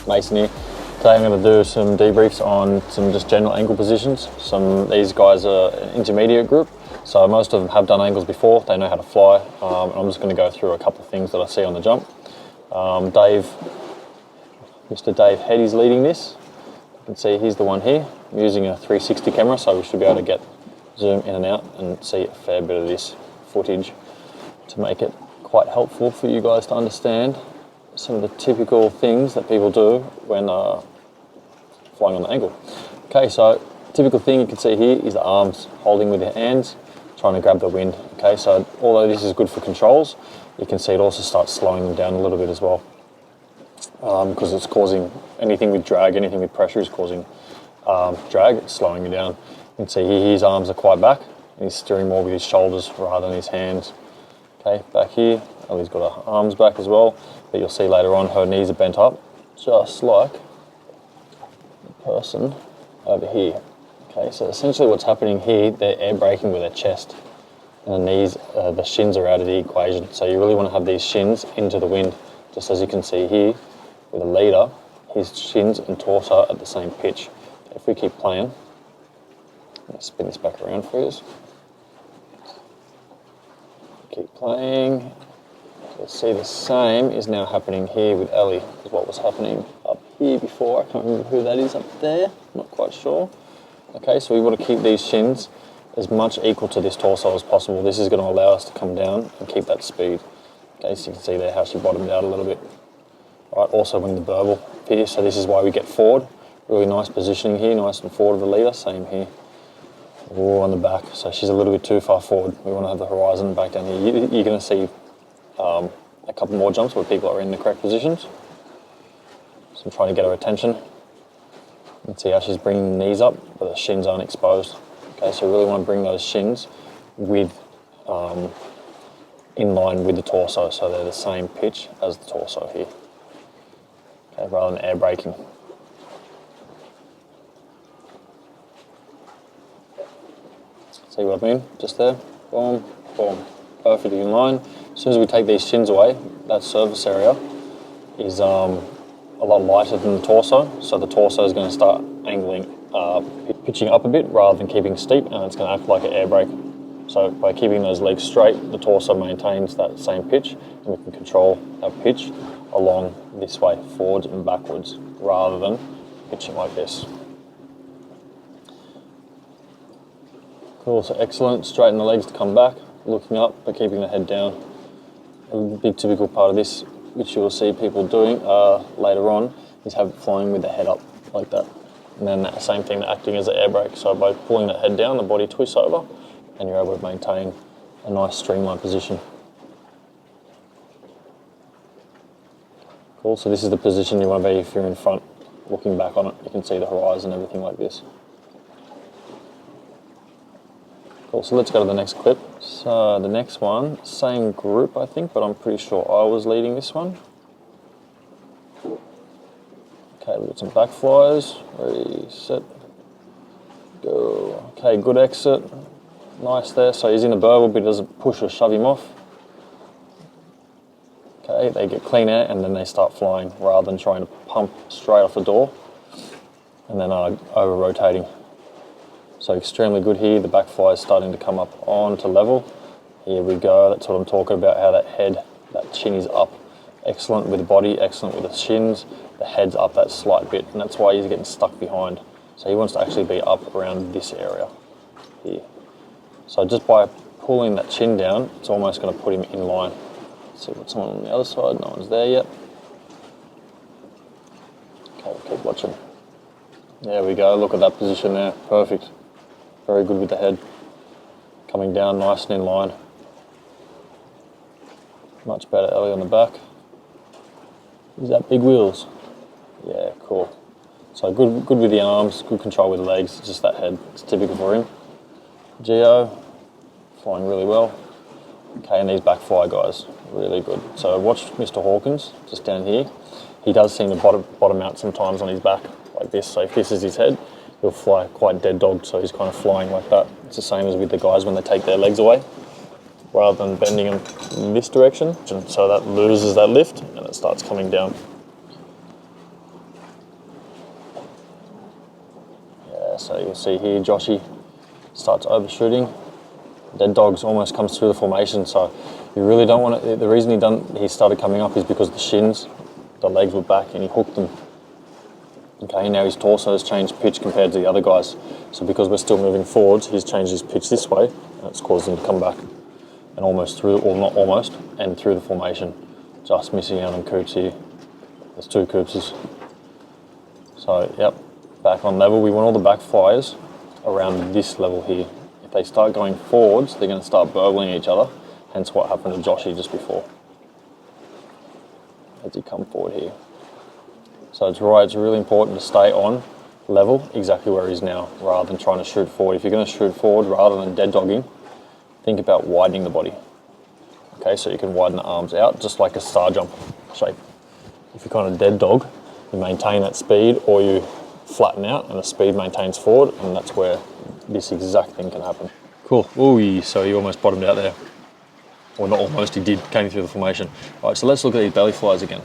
Mason here. Today I'm going to do some debriefs on some just general ankle positions. These guys are an intermediate group, so most of them have done ankles before, they know how to fly. I'm just going to go through a couple of things that I see on the jump. Mr. Dave Heady's leading this. You can see he's the one here. I'm using a 360 camera, so we should be able to get zoom in and out and see a fair bit of this footage to make it quite helpful for you guys to understand some of the typical things that people do when flying on the ankle. Okay, so typical thing you can see here is the arms holding with your hands, trying to grab the wind. Okay, so although this is good for controls, you can see it also starts slowing them down a little bit as well, because it's causing anything with drag, anything with pressure is causing drag, it's slowing you down. You can see here his arms are quite back, and he's steering more with his shoulders rather than his hands. Okay, back here, Ellie's got her arms back as well, but you'll see later on her knees are bent up, just like the person over here. Okay, so essentially what's happening here, they're air braking with their chest, and the knees, the shins are out of the equation. So you really want to have these shins into the wind, just as you can see here with a leader, his shins and torso at the same pitch. Okay, if we keep playing, let's spin this back around for you. Keep playing. You'll see the same is now happening here with Ellie, is what was happening up here before. I can't remember who that is up there, not quite sure. Okay, so we want to keep these shins as much equal to this torso as possible. This is going to allow us to come down and keep that speed. Okay, so you can see there how she bottomed out a little bit. All right, also when the burble here, so this is why we get forward. Really nice positioning here, nice and forward of the leader, same here. Ooh, on the back, so she's a little bit too far forward. We want to have the horizon back down here. You're going to see a couple more jumps where people are in the correct positions. So I'm trying to get her attention. You can see how she's bringing the knees up, but the shins aren't exposed. Okay, so we really want to bring those shins with in line with the torso, so they're the same pitch as the torso here. Okay, rather than air braking. See what I mean? Just there, boom, boom, perfectly in line. As soon as we take these shins away, that surface area is a lot lighter than the torso, so the torso is going to start angling, pitching up a bit rather than keeping steep, and it's going to act like an air brake. So by keeping those legs straight, the torso maintains that same pitch, and we can control our pitch along this way, forwards and backwards, rather than pitching like this. Cool, so excellent. Straighten the legs to come back, looking up but keeping the head down. A big typical part of this, which you will see people doing later on, is flying with the head up like that. And then that same thing, acting as an air brake. So by pulling that head down, the body twists over, and you're able to maintain a nice streamlined position. Cool, so this is the position you want to be if you're in front, looking back on it. You can see the horizon, everything like this. Cool, so let's go to the next clip. So the next one, same group I think, but I'm pretty sure I was leading this one. Okay, we've got some back flies. Ready, set, go. Okay, good exit. Nice there. So he's in the burble, but he doesn't push or shove him off. Okay, they get clean air and then they start flying rather than trying to pump straight off the door and then over rotating. So extremely good here. The back fly is starting to come up onto level. Here we go. That's what I'm talking about, how that head, that chin is up. Excellent with the body, excellent with the shins. The head's up that slight bit, and that's why he's getting stuck behind. So he wants to actually be up around this area here. So just by pulling that chin down, it's almost going to put him in line. Let's see what's on the other side. No one's there yet. Okay, we'll keep watching. There we go. Look at that position there. Perfect. Very good with the head. Coming down nice and in line. Much better, Ellie on the back. Is that big wheels? Yeah, cool. So good with the arms, good control with the legs, just that head. It's typical for him. Geo, flying really well. Okay, and these back fly guys, really good. So watch Mr. Hawkins, just down here. He does seem to bottom out sometimes on his back, like this. So if this is his head, he'll fly quite dead dog, so he's kind of flying like that. It's the same as with the guys when they take their legs away, rather than bending them in this direction. So that loses that lift and it starts coming down. So you'll see here, Joshy starts overshooting. Dead dogs almost comes through the formation, so you really don't want to. The reason he started coming up is because the shins, the legs were back, and he hooked them. Okay, now his torso has changed pitch compared to the other guys. So because we're still moving forwards, he's changed his pitch this way, and it's caused him to come back and almost through, or not almost, and through the formation. Just missing out on coops here. There's 2 coopses. So, yep, back on level. We want all the back flyers around this level here. If they start going forwards, they're going to start burbling each other, hence what happened to Joshy just before. As he come forward here. So it's really important to stay on level exactly where he is now, rather than trying to shoot forward. If you're going to shoot forward rather than dead dogging, think about widening the body. Okay, so you can widen the arms out, just like a star jump shape. If you kind of dead dog, you maintain that speed, or you flatten out and the speed maintains forward, and that's where this exact thing can happen. Cool. Ooh, so he almost bottomed out there. Or not almost, he did, came through the formation. All right, so let's look at these belly flies again.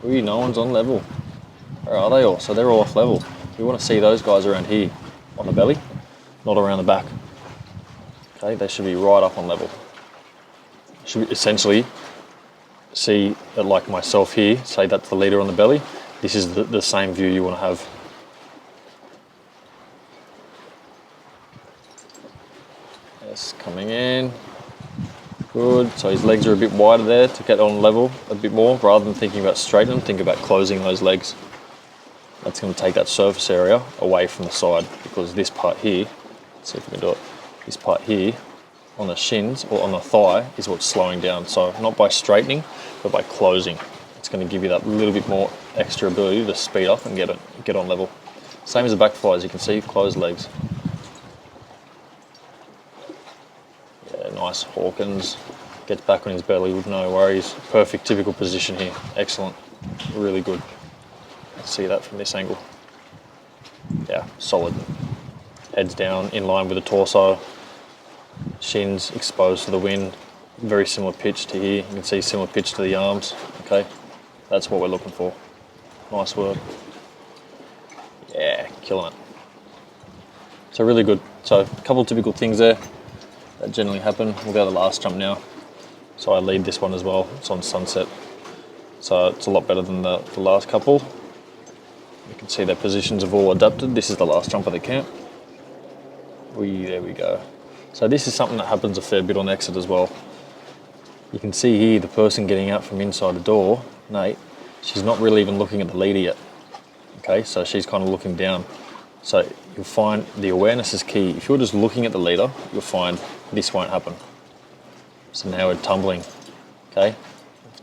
Ooh, no one's on level. Where are they all? So they're all off level. We want to see those guys around here on the belly, not around the back. Okay, they should be right up on level. Should essentially see that, like myself here, say that's the leader on the belly. This is the same view you want to have. Yes, coming in. Good. So his legs are a bit wider there to get on level a bit more. Rather than thinking about straightening, think about closing those legs. That's going to take that surface area away from the side, because this part here, let's see if we can do it, this part here on the shins or on the thigh is what's slowing down. So not by straightening, but by closing. It's going to give you that little bit more extra ability to speed up and get on level. Same as the back fly, as you can see, closed legs. Yeah, nice. Hawkins gets back on his belly with no worries. Perfect typical position here. Excellent. Really good. Let's see that from this angle. Yeah, solid. Heads down in line with the torso. Shins exposed to the wind. Very similar pitch to here. You can see similar pitch to the arms. Okay, that's what we're looking for. Nice work. Yeah, killing it. So really good. So a couple of typical things there that generally happen. We'll go to the last jump now. So I lead this one as well. It's on sunset. So it's a lot better than the last couple. You can see their positions have all adapted. This is the last jump of the camp. There we go. So this is something that happens a fair bit on exit as well. You can see here the person getting out from inside the door, Nate, she's not really even looking at the leader yet. Okay, so she's kind of looking down. So you'll find the awareness is key. If you're just looking at the leader, you'll find this won't happen. So now we're tumbling. Okay,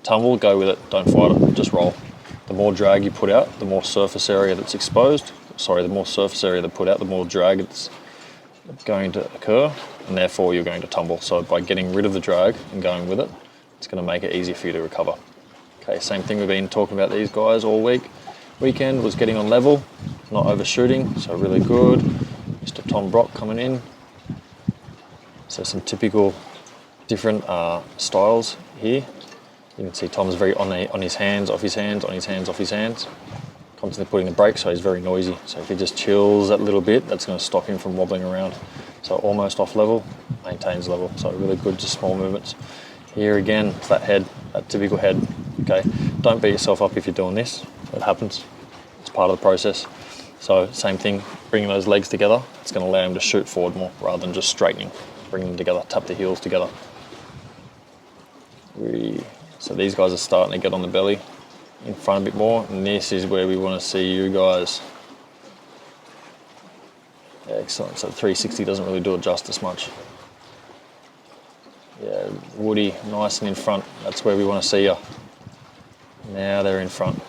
tumble, go with it, don't fight it, just roll. The more drag you put out, the more surface area that's exposed. Sorry, the more surface area that put out, the more drag it's going to occur, and therefore you're going to tumble. So by getting rid of the drag and going with it, it's going to make it easier for you to recover. Okay, same thing we've been talking about these guys all week. Weekend was getting on level, not overshooting, so really good. Mr. Tom Brock coming in. So some typical different styles here. You can see Tom's very on his hands, off his hands, on his hands, off his hands. Constantly putting the brake, so he's very noisy. So if he just chills that little bit, that's going to stop him from wobbling around. So almost off level, maintains level. So really good, just small movements. Here again, it's that head, that typical head. Okay, don't beat yourself up if you're doing this. It happens. It's part of the process. So same thing, bringing those legs together. It's going to allow him to shoot forward more rather than just straightening. Bring them together, tap the heels together. So these guys are starting to get on the belly in front a bit more, and this is where we want to see you guys. Excellent. So 360 doesn't really do it justice much. Yeah, Woody, nice and in front. That's where we want to see you. Now they're in front.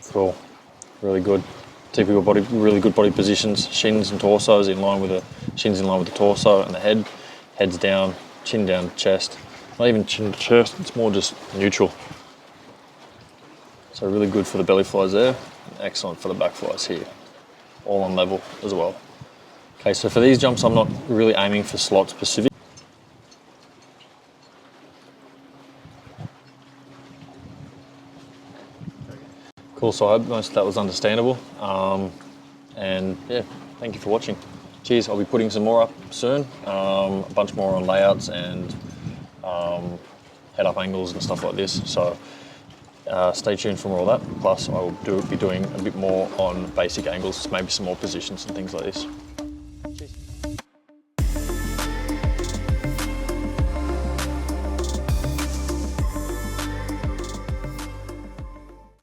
Cool. Really good. Typical body, really good body positions. Shins and torsos in line with the shins in line with the torso and the head. Heads down, chin down, chest. Not even chin to chest, it's more just neutral. So really good for the belly flies there. Excellent for the back flies here. All on level as well. Okay, so for these jumps, I'm not really aiming for slot specific. Cool, so I hope most of that was understandable. And yeah, thank you for watching. Cheers, I'll be putting some more up soon. A bunch more on layouts and head-up angles and stuff like this. So stay tuned for more of that. Plus, I will be doing a bit more on basic angles, maybe some more positions and things like this.